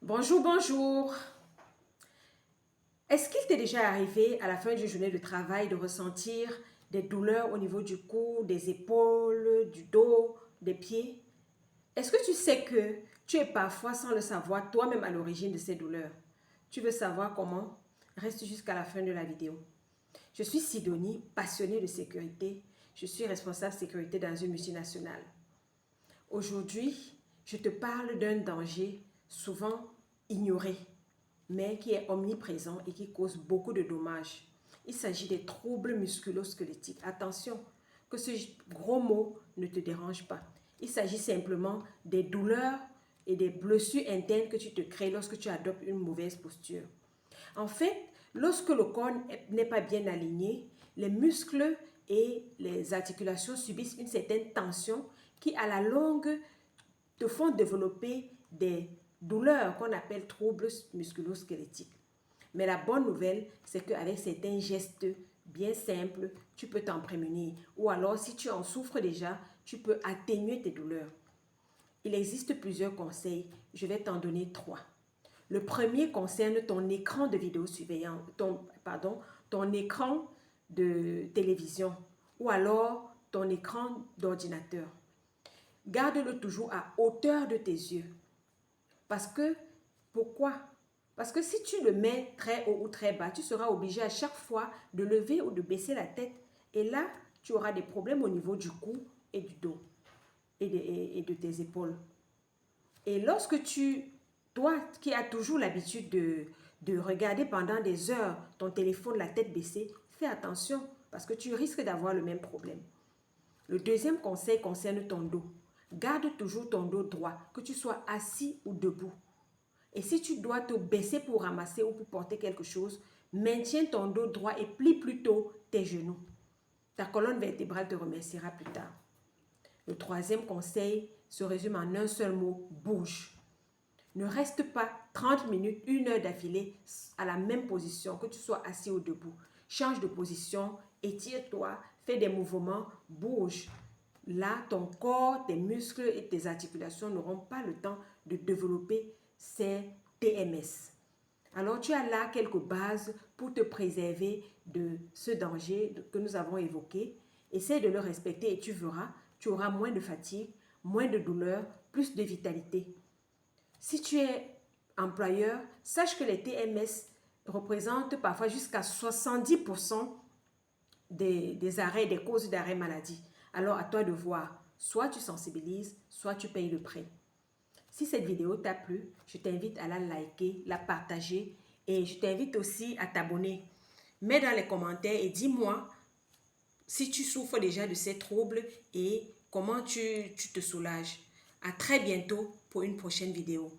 Bonjour, bonjour. Est-ce qu'il t'est déjà arrivé à la fin d'une journée de travail de ressentir des douleurs au niveau du cou, des épaules, du dos, des pieds? Est-ce que tu sais que tu es parfois, sans le savoir, toi-même à l'origine de ces douleurs? Tu veux savoir comment? Reste jusqu'à la fin de la vidéo. Je suis Sidonie, passionnée de sécurité. Je suis responsable sécurité dans une multinationale. Aujourd'hui, je te parle d'un danger souvent ignoré, mais qui est omniprésent et qui cause beaucoup de dommages. Il s'agit des troubles musculo-squelettiques. Attention, que ce gros mot ne te dérange pas. Il s'agit simplement des douleurs et des blessures internes que tu te crées lorsque tu adoptes une mauvaise posture. En fait, lorsque le corps n'est pas bien aligné, les muscles et les articulations subissent une certaine tension qui, à la longue, te font développer des douleurs qu'on appelle troubles musculo-squelettiques. Mais la bonne nouvelle, c'est qu'avec certains gestes bien simples, tu peux t'en prémunir. Ou alors, si tu en souffres déjà, tu peux atténuer tes douleurs. Il existe plusieurs conseils. Je vais t'en donner 3. Le premier concerne ton écran de vidéosurveillance, ton écran de télévision ou alors ton écran d'ordinateur. Garde-le toujours à hauteur de tes yeux. Pourquoi? Parce que si tu le mets très haut ou très bas, tu seras obligé à chaque fois de lever ou de baisser la tête. Et là, tu auras des problèmes au niveau du cou et du dos et de tes épaules. Et lorsque toi qui as toujours l'habitude de regarder pendant des heures ton téléphone, la tête baissée, fais attention parce que tu risques d'avoir le même problème. Le deuxième conseil concerne ton dos. Garde toujours ton dos droit, que tu sois assis ou debout. Et si tu dois te baisser pour ramasser ou pour porter quelque chose, maintiens ton dos droit et plie plutôt tes genoux. Ta colonne vertébrale te remerciera plus tard. Le troisième conseil se résume en un seul mot, bouge. Ne reste pas 30 minutes, 1 heure d'affilée à la même position, que tu sois assis ou debout. Change de position, étire-toi, fais des mouvements, bouge. Là, ton corps, tes muscles et tes articulations n'auront pas le temps de développer ces TMS. Alors, tu as là quelques bases pour te préserver de ce danger que nous avons évoqué. Essaie de le respecter et tu verras, tu auras moins de fatigue, moins de douleur, plus de vitalité. Si tu es employeur, sache que les TMS représentent parfois jusqu'à 70% des arrêts, des causes d'arrêt maladie. Alors, à toi de voir. Soit tu sensibilises, soit tu payes le prix. Si cette vidéo t'a plu, je t'invite à la liker, la partager et je t'invite aussi à t'abonner. Mets dans les commentaires et dis-moi si tu souffres déjà de ces troubles et comment tu te soulages. À très bientôt pour une prochaine vidéo.